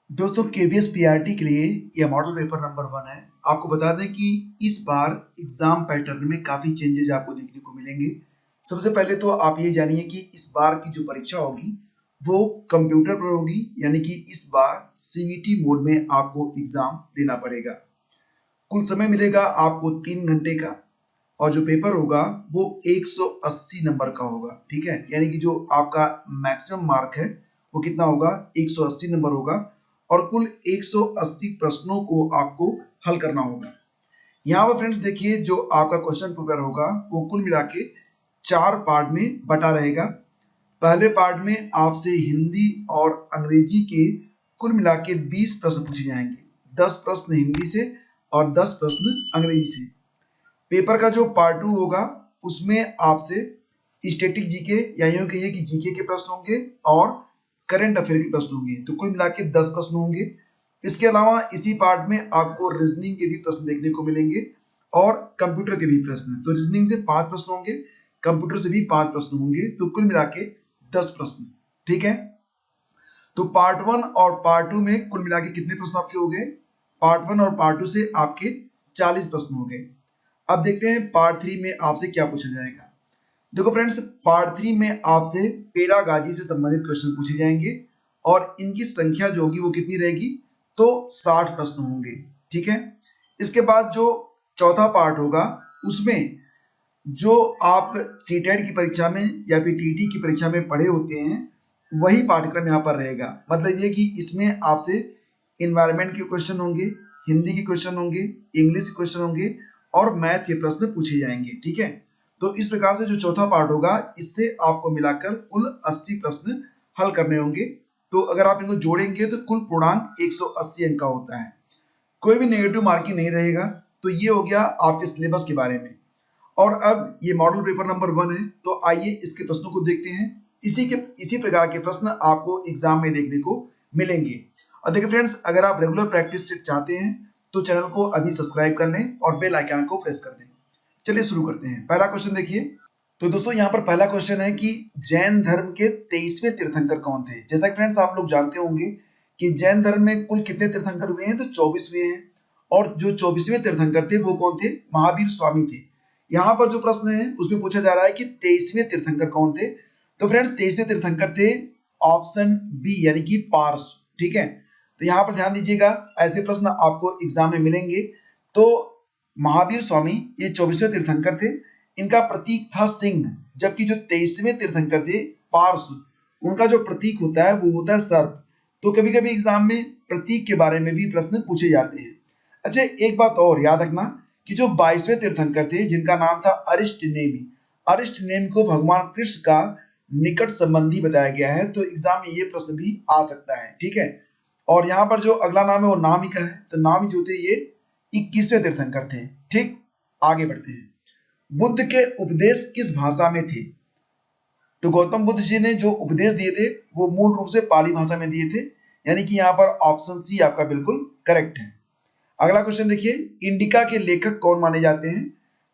दोस्तों KVS PRT के लिए यह मॉडल पेपर नंबर 1 है। आपको बता दें कि इस बार एग्जाम पैटर्न में काफी चेंजेस आपको देखने को मिलेंगे। सबसे पहले तो आप ये जानिए कि इस बार की जो परीक्षा होगी वो कंप्यूटर पर होगी, यानी कि इस बार सीवीटी मोड में आपको एग्जाम देना पड़ेगा। कुल समय मिलेगा आपको 3 घंटे का और जो पेपर होगा वो 180 नंबर का होगा। ठीक है, यानी कि जो आपका मैक्सिमम मार्क है वो कितना होगा, 180 नंबर होगा और कुल 180 प्रश्नों को आपको हल करना होगा। यहाँ पर फ्रेंड्स देखिए, जो आपका क्वेश्चन पेपर होगा वो कुल मिला के 4 पार्ट में बटा रहेगा। पहले पार्ट में आपसे हिंदी और अंग्रेजी के कुल मिला के 20 प्रश्न पूछे जाएंगे। 10 प्रश्न हिंदी से और 10 प्रश्न अंग्रेजी से। पेपर का जो पार्ट 2 होगा उसमें आपसे स्टैटिक जीके या यूं कहिए कि जीके के प्रश्न होंगे और करंट अफेयर के प्रश्न होंगे, तो कुल मिला के 10 प्रश्न होंगे। इसके अलावा इसी पार्ट में आपको रीजनिंग के भी प्रश्न देखने को मिलेंगे और कंप्यूटर के भी प्रश्न। तो रीजनिंग से 5 प्रश्न होंगे, कंप्यूटर से भी 5 प्रश्न होंगे, तो कुल मिला के 10 प्रश्न। ठीक है, तो पार्ट 1 और पार्ट 2 में कुल मिला के कितने प्रश्न आपके हो गए? पार्ट 1 और पार्ट 2 से आपके 40 प्रश्न हो गए। अब देखते हैं पार्ट 3 में आपसे क्या पूछा जाएगा। देखो फ्रेंड्स, पार्ट 3 में आपसे पेड़ागाजी से संबंधित क्वेश्चन पूछे जाएंगे और इनकी संख्या जो होगी वो कितनी रहेगी, तो 60 प्रश्न होंगे। ठीक है, इसके बाद जो चौथा पार्ट होगा उसमें जो आप सीटेट की परीक्षा में या फिर टीटी की परीक्षा में पढ़े होते हैं वही पाठ्यक्रम यहाँ पर रहेगा। मतलब ये कि इसमें आपसे इन्वायरमेंट के क्वेश्चन होंगे, हिंदी के क्वेश्चन होंगे, इंग्लिश के क्वेश्चन होंगे और मैथ के प्रश्न पूछे जाएंगे। ठीक है, तो इस प्रकार से जो चौथा पार्ट होगा इससे आपको मिलाकर कुल 80 प्रश्न हल करने होंगे। तो अगर आप इनको जोड़ेंगे तो कुल पूर्णांक 180 अंक का होता है। कोई भी नेगेटिव मार्किंग नहीं रहेगा। तो ये हो गया आपके सिलेबस के बारे में। और अब ये मॉडल पेपर नंबर 1 है, तो आइए इसके प्रश्नों को देखते हैं। इसी प्रकार के प्रश्न आपको एग्जाम में देखने को मिलेंगे। और देखिए फ्रेंड्स, अगर आप रेगुलर प्रैक्टिस सेट चाहते हैं तो चैनल को अभी सब्सक्राइब कर लें और बेल आइकन को प्रेस कर दें। चलिए शुरू करते हैं। पहला क्वेश्चन देखिए। तो दोस्तों यहाँ पर पहला क्वेश्चन है कि जैन धर्म के 23वें तीर्थंकर कौन थे। जैसा कि फ्रेंड्स आप लोग जानते होंगे कि जैन धर्म में कुल कितने तीर्थंकर हुए हैं, तो 24 हुए हैं। और जो 24वें तीर्थंकर थे वो कौन थे, महावीर स्वामी थे। यहाँ पर जो प्रश्न है उसमें पूछा जा रहा है कि 23वें तीर्थंकर कौन थे। तो फ्रेंड्स 23वें तीर्थंकर थे ऑप्शन बी, यानी कि पारस। ठीक है, तो यहाँ पर ध्यान दीजिएगा, ऐसे प्रश्न आपको एग्जाम में मिलेंगे। तो महावीर स्वामी ये 24वें तीर्थंकर थे। इनका प्रतीक था सिंह, जबकि जो 23वें तीर्थंकर थे पार्स, उनका जो प्रतीक होता है वो होता है सर्प। तो कभी कभी एग्जाम में प्रतीक के बारे में भी प्रश्न पूछे जाते हैं। अच्छा, एक बात और याद रखना कि जो 22वें तीर्थंकर थे जिनका नाम था अरिष्टनेमि, अरिष्टनेमि को भगवान कृष्ण का निकट संबंधी बताया गया है। तो एग्जाम में ये प्रश्न भी आ सकता है। ठीक है, और यहाँ पर जो अगला नाम है वो नामिका है। तो नामी जो थे ये 21वें तीर्थंकर थे। ठीक, आगे बढ़ते हैं। बुद्ध के उपदेश किस भाषा में थे। तो गौतम बुद्ध जी ने जो उपदेश दिए थे वो मूल रूप से पाली भाषा में दिए थे, यानी कि यहाँ पर ऑप्शन सी आपका बिल्कुल करेक्ट है। अगला क्वेश्चन देखिए, इंडिका के लेखक कौन माने जाते हैं।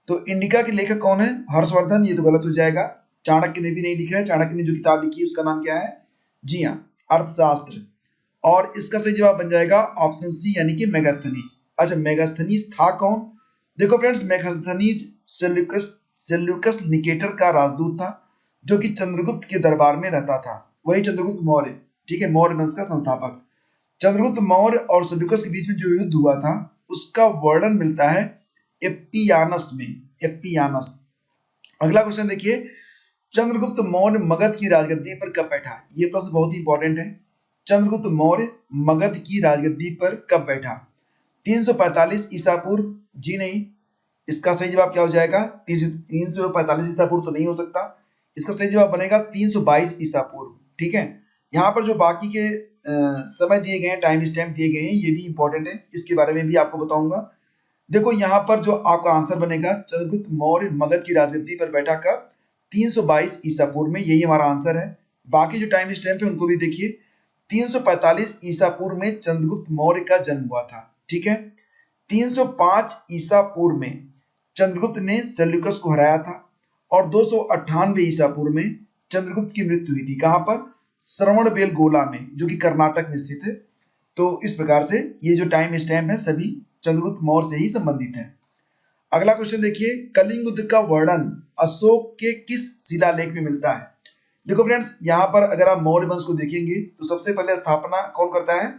तो इंडिका के लेखक कौन है, हर्षवर्धन। ये तो गलत हो जाएगा, चाणक्य ने भी नहीं लिखा है। चाणक्य ने जो किताब लिखी है उसका नाम क्या है, जी हाँ, अर्थशास्त्र। और इसका सही जवाब बन जाएगा ऑप्शन सी, यानी कि मेगास्थनीज। अच्छा, मेगास्थनीज था कौन। देखो फ्रेंड्स, मेगास्थनीज सेल्यूकस निकेटर का राजदूत था, जो कि चंद्रगुप्त के दरबार में रहता था। वही चंद्रगुप्त मौर्य, ठीक है, मौर्य वंश का संस्थापक। चंद्रगुप्त मौर्य और सेल्यूकस के बीच में जो युद्ध हुआ था उसका वर्णन मिलता है एप्पियानस में, एप्पियानस। अगला क्वेश्चन देखिए, चंद्रगुप्त मौर्य मगध की राजगद्दी पर कब बैठा। ये प्रश्न बहुत ही इंपॉर्टेंट है। चंद्रगुप्त मौर्य मगध की राजगद्दी पर कब बैठा। 345 ईसा पूर्व, जी नहीं। इसका सही जवाब क्या हो जाएगा, 345 ईसा पूर्व तो नहीं हो सकता। इसका सही जवाब बनेगा 322 ईसा पूर्व। ठीक है, यहाँ पर जो बाकी के समय दिए गए हैं, टाइम स्टैम्प दिए गए हैं, ये भी इंपॉर्टेंट है, इसके बारे में भी आपको बताऊंगा। देखो यहाँ पर जो आपका आंसर बनेगा, चंद्रगुप्त मौर्य मगध की राजगद्दी पर बैठा कब, 322 ईसा पूर्व में, यही हमारा आंसर है। बाकी जो टाइम स्टैम्प है उनको भी देखिए। 345 ईसा पूर्व में चंद्रगुप्त मौर्य का जन्म हुआ था। ठीक है, 305 ईसा पूर्व में चंद्रगुप्त ने सेल्यूकस को हराया था और 298 ईसा पूर्व में चंद्रगुप्त की मृत्यु हुई थी। कहां पर, श्रवणबेलगोला में, जो कि कर्नाटक में स्थित है। तो इस प्रकार से ये जो टाइम स्टैम्प है सभी चंद्रगुप्त मौर्य से ही संबंधित है। अगला क्वेश्चन देखिए, कलिंग युद्ध का वर्णन अशोक के किस शिलालेख में मिलता है? देखो फ्रेंड्स, यहाँ पर अगर आप मौर्य वंश को देखेंगे तो सबसे पहले स्थापना कौन करता है?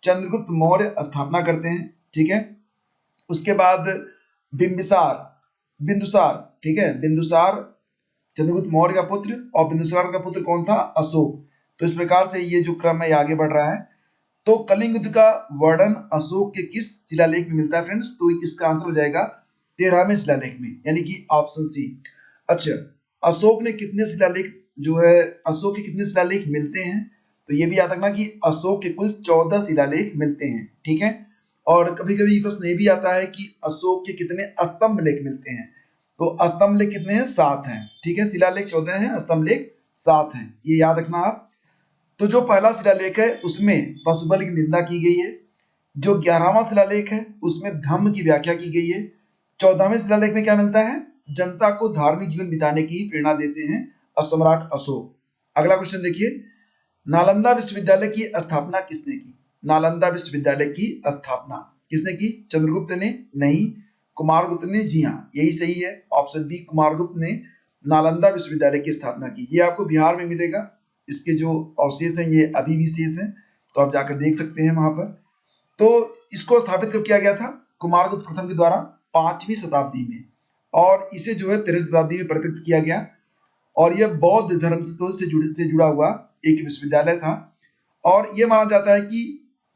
चंद्रगुप्त मौर्य स्थापना करते हैं, ठीक है। उसके बाद बिंबिसार बिंदुसार, ठीक है, बिंदुसार चंद्रगुप्त मौर्य का पुत्र, और बिंदुसार का पुत्र कौन था? अशोक। तो इस प्रकार से ये जो क्रम है ये आगे बढ़ रहा है। तो कलिंग युद्ध का वर्णन अशोक के किस शिलालेख में मिलता है फ्रेंड्स? तो इसका आंसर हो जाएगा 13वें शिलालेख में, यानी कि ऑप्शन सी। अच्छा, अशोक ने कितने शिलालेख जो है, अशोक के कितने शिलालेख मिलते हैं? तो ये भी याद रखना कि अशोक के कुल 14 शिलालेख मिलते हैं, ठीक है। और कभी कभी प्रश्न ये भी आता है कि अशोक के कितने स्तंभ लेख मिलते हैं? तो स्तंभ लेख कितने हैं? 7 हैं, ठीक है। शिलालेख 14 हैं, स्तंभ लेख 7 हैं, ये याद रखना आप। तो जो पहला शिलालेख है उसमें पशुबल की निंदा की गई है। जो 11वां शिलालेख है उसमें धम्म की व्याख्या की गई है। 14वें शिलालेख में क्या मिलता है? जनता को धार्मिक जीवन बिताने की प्रेरणा देते हैं सम्राट अशोक। अगला क्वेश्चन देखिए, नालंदा विश्वविद्यालय की स्थापना किसने की? नालंदा विश्वविद्यालय की स्थापना किसने की? चंद्रगुप्त ने? नहीं, कुमारगुप्त ने। जी हाँ, यही सही है, ऑप्शन बी, कुमारगुप्त ने नालंदा विश्वविद्यालय की स्थापना की। ये आपको बिहार में मिलेगा, इसके जो अवशेष हैं ये अभी भी शेष हैं, तो आप जाकर देख सकते हैं वहां पर। तो इसको स्थापित कब किया गया था? कुमारगुप्त प्रथम के द्वारा 5वीं शताब्दी में, और इसे जो है 13वीं शताब्दी में प्रतिष्ठित किया गया। और यह बौद्ध धर्म से जुड़ा हुआ एक विश्वविद्यालय था। और यह माना जाता है कि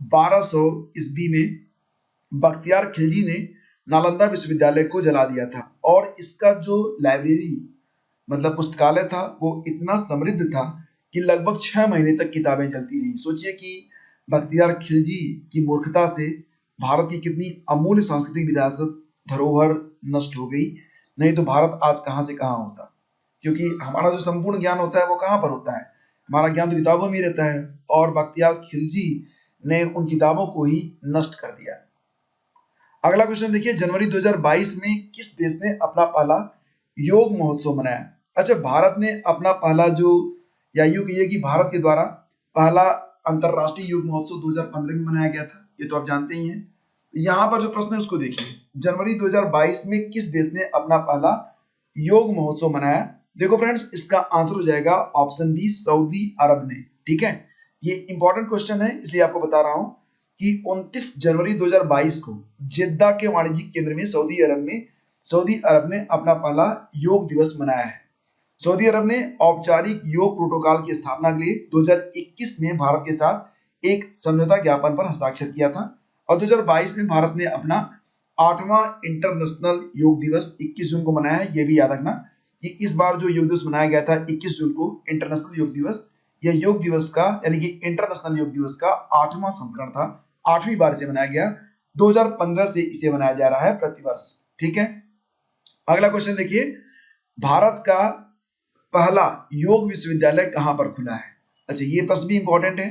1200 ईस्वी में बख्तियार खिलजी ने नालंदा विश्वविद्यालय को जला दिया था, और इसका जो लाइब्रेरी मतलब पुस्तकालय था वो इतना समृद्ध था कि लगभग 6 महीने तक किताबें चलती रहीं। सोचिए कि बख्तियार खिलजी की मूर्खता से भारत की कितनी अमूल्य सांस्कृतिक विरासत धरोहर नष्ट हो गई, नहीं तो भारत आज कहाँ से कहाँ होता। क्योंकि हमारा जो संपूर्ण ज्ञान होता है वो कहाँ पर होता है? हमारा ज्ञान तो किताबों में ही रहता है, और बख्तियार खिलजी ने उन किताबों को ही नष्ट कर दिया। अगला क्वेश्चन देखिए, जनवरी 2022 में किस देश ने अपना पहला योग महोत्सव मनाया? अच्छा, भारत ने अपना पहला जो, या यूं कहिए कि भारत के द्वारा पहला अंतरराष्ट्रीय योग महोत्सव 2015 में मनाया गया था, ये तो आप जानते ही हैं। यहाँ पर जो प्रश्न है उसको देखिए, जनवरी 2022 में किस देश ने अपना पहला योग महोत्सव मनाया? देखो फ्रेंड्स, इसका आंसर हो जाएगा ऑप्शन बी, सऊदी अरब ने, ठीक है। ये इंपॉर्टेंट क्वेश्चन है इसलिए आपको बता रहा हूं कि 29 जनवरी 2022 को जिद्दा के वाणिज्यिक केंद्र में सऊदी अरब ने अपना पहला योग दिवस मनाया है। सऊदी अरब ने औपचारिक योग प्रोटोकॉल की स्थापना के लिए 2021 में भारत के साथ एक समझौता ज्ञापन पर हस्ताक्षर किया था, और 2022 में भारत ने अपना 8वां इंटरनेशनल योग दिवस 21 जून को मनाया है। यह भी याद रखना कि इस बार जो योग दिवस मनाया गया था 21 जून को, इंटरनेशनल योग दिवस, यह योग दिवस का यानी कि इंटरनेशनल योग दिवस का 8वां संस्करण था, 8वीं बार इसे मनाया गया। 2015 से इसे मनाया जा रहा है प्रतिवर्ष, ठीक है। अगला क्वेश्चन देखिए, भारत का पहला योग विश्वविद्यालय कहां पर खुला है? अच्छा, ये प्रश्न भी इंपॉर्टेंट है।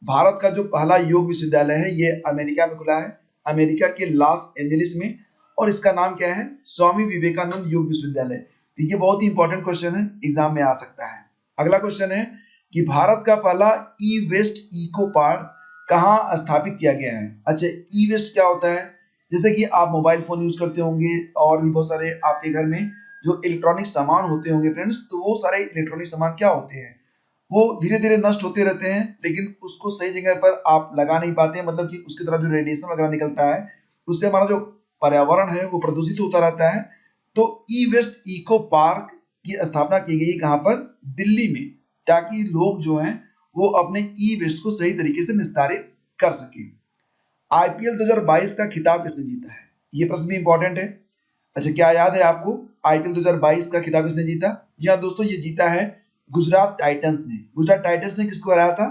भारत का जो पहला योग विश्वविद्यालय है ये अमेरिका में खुला है, अमेरिका के लॉस एंजलिस में, और इसका नाम क्या है? स्वामी विवेकानंद योग विश्वविद्यालय। तो ये बहुत ही इंपॉर्टेंट क्वेश्चन है, एग्जाम में आ सकता है। अगला क्वेश्चन है कि भारत का पहला ई वेस्ट इको पार्क कहाँ स्थापित किया गया है? अच्छा, ई वेस्ट क्या होता है? जैसे कि आप मोबाइल फोन यूज करते होंगे और भी बहुत सारे आपके घर में जो इलेक्ट्रॉनिक सामान होते होंगे फ्रेंड्स, तो वो सारे इलेक्ट्रॉनिक सामान क्या होते हैं? वो धीरे धीरे नष्ट होते रहते हैं, लेकिन उसको सही जगह पर आप लगा नहीं पाते हैं, मतलब कि उसकी तरफ जो रेडिएशन वगैरह निकलता है उससे हमारा जो पर्यावरण है वो प्रदूषित होता रहता है। तो ई वेस्ट इको पार्क की स्थापना की गई कहाँ पर? दिल्ली में, ताकि लोग जो हैं वो अपने ई वेस्ट को सही तरीके से निस्तारित कर सके। आईपीएल 2022 का खिताब किसने जीता है? ये प्रश्न भी इंपॉर्टेंट है। अच्छा, क्या याद है आपको आईपीएल 2022 का खिताब किसने जीता? जी हाँ दोस्तों, ये जीता है गुजरात टाइटंस ने। गुजरात टाइटंस ने किसको हराया था?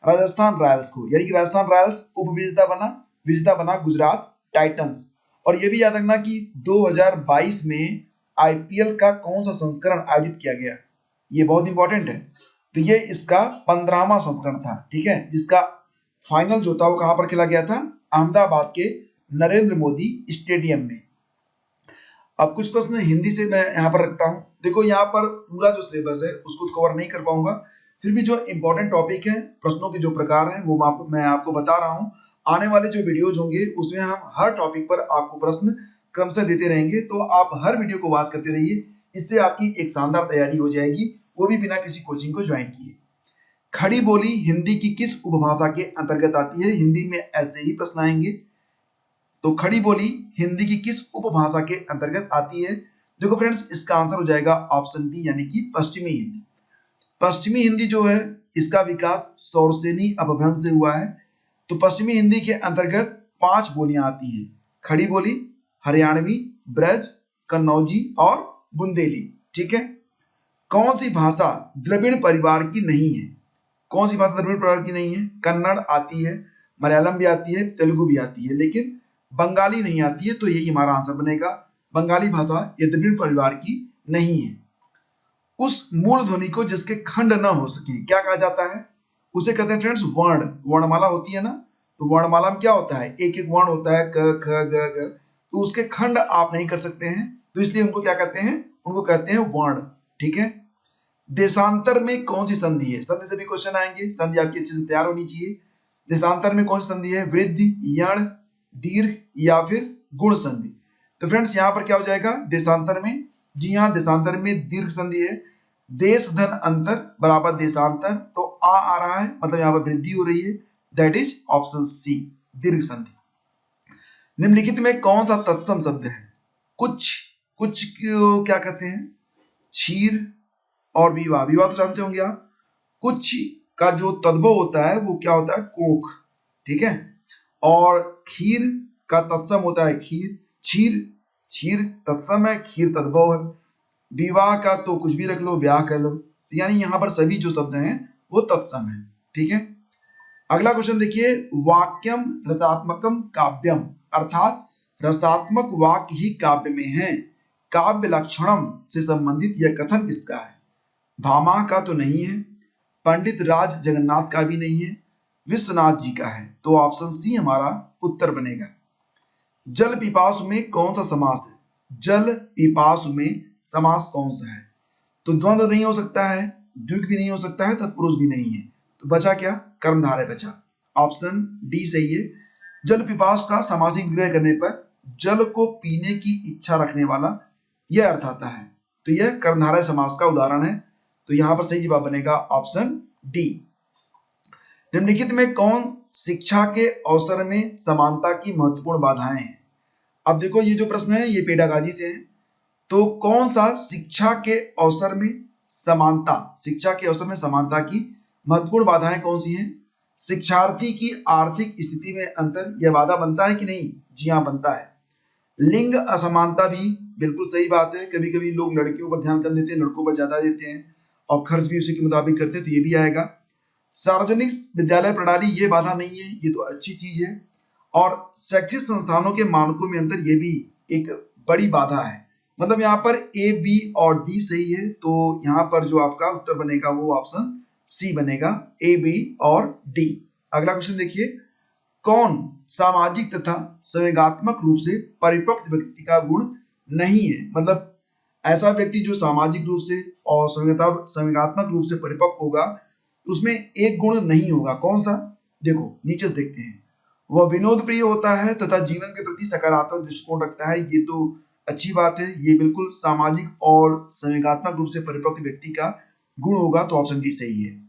राजस्थान रॉयल्स को, यानी कि राजस्थान रॉयल्स उप विजेता बना गुजरात टाइटंस। और ये भी याद रखना कि 2022 में आईपीएल का कौन सा संस्करण आयोजित किया गया, ये बहुत इंपॉर्टेंट है। तो ये इसका 15वां संस्करण था, ठीक है, जिसका फाइनल जो था वो कहां पर खेला गया था? अहमदाबाद के नरेंद्र मोदी स्टेडियम में। अब कुछ प्रश्न हिंदी से मैं यहाँ पर रखता हूँ। देखो, यहाँ पर पूरा जो सिलेबस है उसको कवर नहीं कर पाऊंगा, फिर भी जो इंपॉर्टेंट टॉपिक है, प्रश्नों के जो प्रकार हैं वो मैं आपको बता रहा हूँ, आने वाले जो वीडियोज होंगे उसमें हम हर टॉपिक पर आपको प्रश्न क्रमशः देते रहेंगे, तो आप हर वीडियो को वॉच करते रहिए। इससे आपकी एक शानदार तैयारी हो जाएगी, वो भी बिना किसी कोचिंग को ज्वाइन किए। खड़ी बोली हिंदी की किस उपभाषा के अंतर्गत आती है? हिंदी में ऐसे ही प्रश्न आएंगे। तो खड़ी बोली हिंदी की किस उपभाषा के अंतर्गत आती है? देखो फ्रेंड्स, इसका आंसर हो जाएगा ऑप्शन बी, यानी कि पश्चिमी हिंदी। पश्चिमी हिंदी जो है इसका विकास सौरसेनी अपभ्रंश से हुआ है। तो पश्चिमी हिंदी के अंतर्गत 5 बोलियां आती हैं: खड़ी बोली, हरियाणवी, ब्रज, कन्नौजी और बुंदेली। ठीक है। कौन सी भाषा द्रविड़ परिवार की नहीं है? कौन सी भाषा द्रविड़ परिवार की नहीं है? कन्नड़ आती है, मलयालम भी आती है, तेलुगु भी आती है, लेकिन बंगाली नहीं आती है। तो यही हमारा आंसर बनेगा, बंगाली भाषा ये द्रविड़ परिवार की नहीं है। उस मूल ध्वनि को जिसके खंड न हो सके क्या कहा जाता है? उसे कहते हैं फ्रेंड्स वर्ण। वर्णमाला होती है ना, तो वर्णमाला में क्या होता है? एक एक वर्ण होता है, क ख ग घ, तो उसके खंड आप नहीं कर सकते हैं, तो इसलिए उनको क्या कहते हैं? उनको कहते हैं वर्ण। ठीक है। देशांतर में कौन सी संधि है? संधि से भी क्वेश्चन आएंगे, संधि आपकी अच्छे से तैयार होनी चाहिए। देशांतर में कौन सी संधि है? वृद्धि, यण, दीर्घ या फिर गुण संधि? तो फ्रेंड्स यहाँ पर क्या हो जाएगा देशांतर में? जी हाँ, देशांतर में दीर्घ संधि है। देश धन अंतर बराबर देशांतर, तो आ रहा है, मतलब यहाँ पर वृद्धि हो रही है। दैट इज ऑप्शन सी, दीर्घ संधि। निम्नलिखित में कौन सा तत्सम शब्द है? कुछ कुछ को क्या कहते हैं? क्षीर और विवाह। विवाह तो जानते होंगे आप। कुछ का जो तद्भव होता है वो क्या होता है? कोख। ठीक है। और खीर का तत्सम होता है खीर। क्षीर, क्षीर तत्सम है, खीर तद्भव है। विवाह का तो कुछ भी रख लो, ब्याह कर लो। तो यानी यहाँ पर सभी जो शब्द हैं वो तत्सम है। ठीक है। अगला क्वेश्चन देखिए, वाक्यम रसात्मकम काव्यम, अर्थात रसात्मक वाक्य ही काव्य में है। काव्य लक्षणम से संबंधित यह कथन किसका है? भामा का तो नहीं है, पंडित राज जगन्नाथ का भी नहीं है, विश्वनाथ जी का है। तो ऑप्शन सी हमारा उत्तर बनेगा। जल पिपासु में कौन सा समास है? जल पिपासु में समास कौन सा है? तो द्वंद्व नहीं हो सकता है, द्विग भी नहीं हो सकता है, तत्पुरुष भी नहीं है, तो बचा क्या? कर्मधारय बचा। ऑप्शन डी सही है। जल पिपास का समासिक विग्रह करने पर जल को पीने की इच्छा रखने वाला यह अर्थ आता है, तो यह कर्मधारय समास का उदाहरण है। तो यहां पर सही जवाब बनेगा ऑप्शन डी। निम्नलिखित में कौन शिक्षा के अवसर में समानता की महत्वपूर्ण बाधाएं हैं? अब देखो ये जो प्रश्न है ये पेडागाजी से है। तो कौन सा शिक्षा के अवसर में समानता, शिक्षा के अवसर में समानता की महत्वपूर्ण बाधाएं कौन सी हैं? शिक्षार्थी की आर्थिक स्थिति में अंतर, यह बाधा बनता है कि नहीं? जी हाँ, बनता है। लिंग असमानता भी बिल्कुल सही बात है। कभी कभी लोग लड़कियों पर ध्यान कम देते हैं, लड़कों पर ज्यादा देते हैं, और खर्च भी उसी के मुताबिक करते हैं, तो ये भी आएगा। सार्वजनिक विद्यालय प्रणाली ये बाधा नहीं है, ये तो अच्छी चीज है। और शैक्षिक संस्थानों के मानकों में अंतर, ये भी एक बड़ी बाधा है। मतलब यहाँ पर ए, बी और डी सही है, तो यहाँ पर जो आपका उत्तर बनेगा वो ऑप्शन सी बनेगा, ए, बी और डी। अगला क्वेश्चन देखिए, कौन सामाजिक तथा संवेगात्मक रूप से परिपक्व व्यक्ति का गुण नहीं है? मतलब ऐसा व्यक्ति जो सामाजिक रूप से और संवेगात्मक रूप से परिपक्व होगा, उसमें एक गुण नहीं होगा। कौन सा? देखो नीचे से देखते हैं। वह विनोद प्रिय होता है तथा जीवन के प्रति सकारात्मक दृष्टिकोण रखता है। ये तो अच्छी बात है, ये बिल्कुल सामाजिक और संवेगात्मक रूप से परिपक्व व्यक्ति का गुण होगा, तो ऑप्शन डी सही है।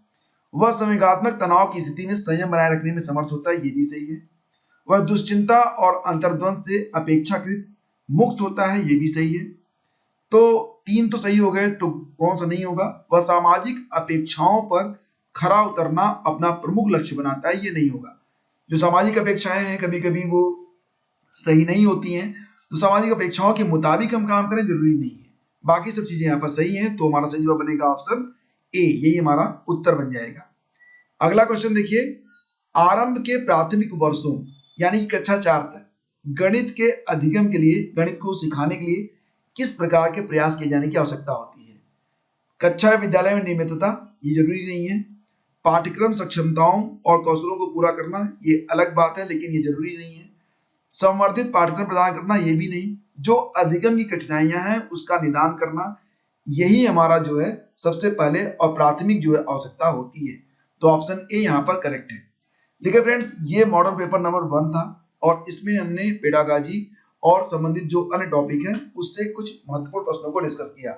वह संवेगात्मक तनाव की स्थिति में संयम बनाए रखने में समर्थ होता है, ये भी सही है। वह दुश्चिंता और अंतर्द्वंद से अपेक्षाकृत मुक्त होता है, ये भी सही है। तो 3 तो सही हो गए, तो कौन सा नहीं होगा? वह सामाजिक अपेक्षाओं पर खरा उतरना अपना प्रमुख लक्ष्य बनाता है, ये नहीं होगा। जो सामाजिक अपेक्षाएं हैं कभी कभी वो सही नहीं होती हैं, तो सामाजिक अपेक्षाओं के मुताबिक हम काम करें जरूरी नहीं है। बाकी सब चीजें यहाँ पर सही हैं, तो हमारा सही जवाब बनेगा ऑप्शन ए, यही हमारा उत्तर बन जाएगा। अगला क्वेश्चन देखिए, आरंभ के प्राथमिक वर्षों यानी कक्षा 4 तक गणित के अधिगम के लिए, गणित को सिखाने के लिए किस प्रकार के प्रयास किए जाने की आवश्यकता होती है? कक्षा विद्यालय में नियमितता, ये जरूरी नहीं है। पाठ्यक्रम सक्षमताओं और कौशलों को पूरा करना, ये अलग बात है, लेकिन ये जरूरी नहीं है। संवर्धित पाठ्यक्रम प्रदान करना, ये भी नहीं। जो अधिगम की कठिनाइयां हैं उसका निदान करना, यही हमारा जो है सबसे पहले और प्राथमिक जो है आवश्यकता होती है। तो ऑप्शन ए यहाँ पर करेक्ट है। देखिए फ्रेंड्स, ये मॉडल पेपर नंबर 1 था और इसमें हमने पेडागॉजी और संबंधित जो अन्य टॉपिक है उससे कुछ महत्वपूर्ण प्रश्नों को डिस्कस किया।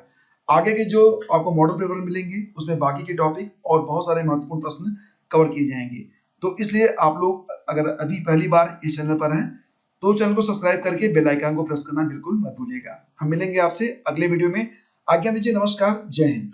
आगे के जो आपको मॉडल पेपर मिलेंगे उसमें बाकी के टॉपिक और बहुत सारे महत्वपूर्ण प्रश्न कवर किए जाएंगे। तो इसलिए आप लोग अगर अभी पहली बार इस चैनल पर हैं तो चैनल को सब्सक्राइब करके बेल आइकन को प्रेस करना बिल्कुल मत भूलिएगा। हम मिलेंगे आपसे अगले वीडियो में। आज्ञा दीजिए, नमस्कार, जय हिंद।